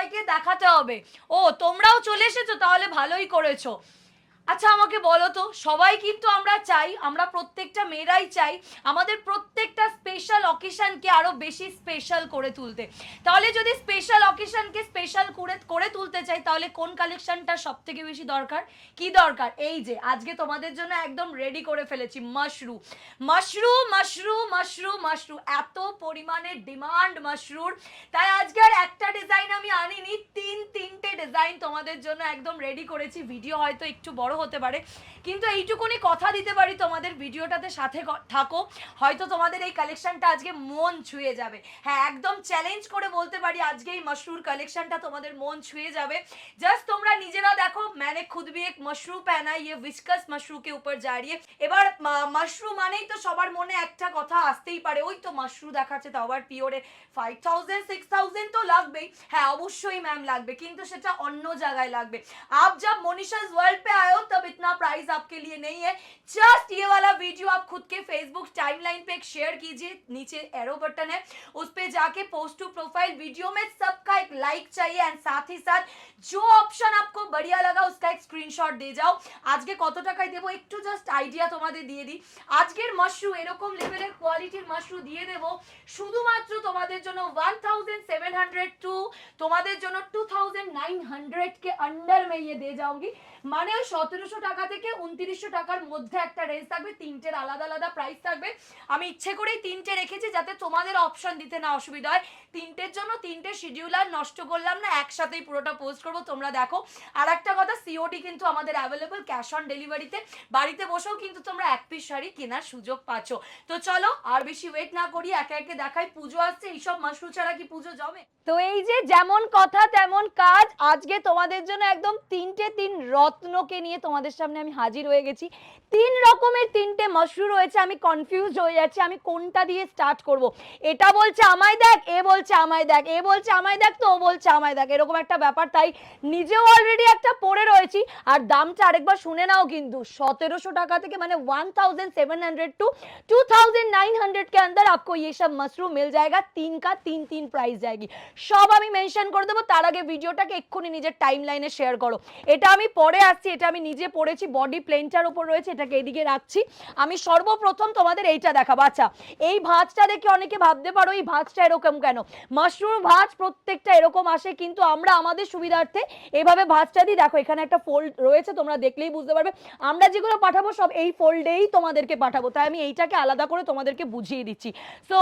সবাইকে দেখাতে হবে। ও তোমরাও চলে এসেছো, তাহলে ভালোই করেছো। আচ্ছা আমাকে বলো তো, সবাই কিন্তু আমরা চাই, আমরা প্রত্যেকটা মেয়েরাই চাই আমাদের প্রত্যেকটা স্পেশাল অকেশনকে আরো বেশি স্পেশাল করে তুলতে। তাহলে যদি স্পেশাল অকেশনকে স্পেশাল করে করে তুলতে চাই, তাহলে কোন কালেকশনটা সব থেকে বেশি দরকার? কি দরকার? এই যে আজকে তোমাদের জন্য একদম রেডি করে ফেলেছি মাশরু। মাশরু মাশরু মাশরু মাশরু, এত পরিমাণে ডিমান্ড মাশরুর, তাই আজকে আর একটা ডিজাইন আমি আনিনি, তিনটে ডিজাইন তোমাদের জন্য একদম রেডি করেছি। ভিডিও হয়তো একটু বড় হতে পারে, কিন্তু এইটুকুনি কথা দিতে পারি তোমাদের, ভিডিওটাতে সাথে থাকো, হয়তো তোমাদের এই কালেকশনটা আজকে মন ছুঁয়ে যাবে। হ্যাঁ একদম চ্যালেঞ্জ করে বলতে পারি আজকে এই মশরুর কালেকশনটা তোমাদের মন ছুঁয়ে যাবে। জাস্ট তোমরা নিজেরা দেখো, मैंने खुद भी एक मशरू पहना, ये विस्कस मशरू के ऊपर जा रही है। এবার মাশরু মানেই তো সবার মনে একটা কথা আসতেই পারে, ওই তো মাশরু দেখাচ্ছে, তাও আবার পিওরে 5000 6000 তো লাগবেই। হ্যাঁ অবশ্যই ম্যাম লাগবে, কিন্তু সেটা অন্য জায়গায় লাগবে। आप जब मोनिशाज वर्ल्ड पे आए हो तब इतना प्राइस आपके लिए नहीं है। जस्ट ये वाला वीडियो आप खुद के फेसबुक टाइमलाइन पे एक शेयर कीजिए, नीचे एरो बटन है उस पे जाके पोस्ट टू प्रोफाइल वीडियो में सबका एक लाइक चाहिए, एंड साथ ही साथ जो ऑप्शन आपको बढ़िया लगा उसका एक स्क्रीनशॉट दे जाओ। আজকে কত টাকায় দেবো একটু জাস্ট আইডিয়া তোমাদের দিয়ে দিই। আজকের মাশরু এরকম লেভেলের কোয়ালিটির মাশরু দিয়ে দেবো শুধুমাত্র তোমাদের জন্য 1700 টু তোমাদের জন্য 2900 के अंडर में ये दे जाऊंगी। মানে 1700 টাকা থেকে 2900 টাকার মধ্যে একটা রেঞ্জ থাকবে, তিনটের আলাদা আলাদা প্রাইস থাকবে। আমি ইচ্ছে করেই তিনটে রেখেছি যাতে তোমাদের অপশন দিতে না অসুবিধা হয়। তিনটের জন্য তিনটে শিডিউলার নষ্ট করলাম না, একসাথেই পুরোটা পোস্ট করবো, তোমরা দেখো। আর একটা কথা, সিওডি কিন্তু আমাদের অ্যাভেলেবল, ক্যাশ অন ডেলিভারিতে বাড়িতে বসেও কিন্তু তোমরা এক পিস শাড়ি কেনার সুযোগ পাচ্ছ। তো চলো আর বেশি ওয়েট না করি, একে একে দেখাই। পুজো আসছে, এইসব মাশরু ছাড়া কি পুজো জমে? তো এই যে যেমন কথা তেমন কাজ, আজকে তোমাদের জন্য একদম তিন রত্নকে নিয়ে তোমাদের সামনে আমি হাজির হয়ে গেছি। তিন রকমের তিনটে মাশরু রয়েছে, আমি কনফিউজ হয়ে যাচ্ছি আমি কোনটা দিয়ে স্টার্ট করব। এটা বলছে আমায় দেখ, এ বলছে আমায় দেখ, এ বলছে আমায় দেখ, তো ও বলছে আমায় দেখ, এরকম একটা ব্যাপার। তাই নিজেও অলরেডি একটা পরে রয়েছি। আর দামটা আরেকবার শুনে নাও কিন্তু, 1700 টাকা থেকে মানে 1700 टू 2900 के अंदर आपको ये सब मशरूम मिल जाएगा। तीन का तीन प्राइस जाएगी, সব আমি মেনশন করে দেবো। তার আগে ভিডিওটাকে এক্ষুনি নিজের টাইম লাইনে শেয়ার করো। এটা আমি পরে আসছি, এটা আমি নিজে পড়েছি, বডি প্লেনটার উপর রয়েছে, এটাকে এদিকে রাখছি। আমি সর্বপ্রথম তোমাদের এইটা দেখাবো। আচ্ছা এই ভাঁজটা দেখে অনেকে ভাবতে পারো এই ভাঁজটা এরকম কেন। মাশরুম ভাঁজ প্রত্যেকটা এরকম আসে, কিন্তু আমরা আমাদের সুবিধার্থে এভাবে ভাঁজটা দিই। দেখো এখানে একটা ফোল্ড রয়েছে, তোমরা দেখলেই বুঝতে পারবে। আমরা যেগুলো পাঠাবো সব এই ফোল্ডেই তোমাদেরকে পাঠাবো, তাই আমি এইটাকে আলাদা করে তোমাদেরকে বুঝিয়ে দিচ্ছি। সো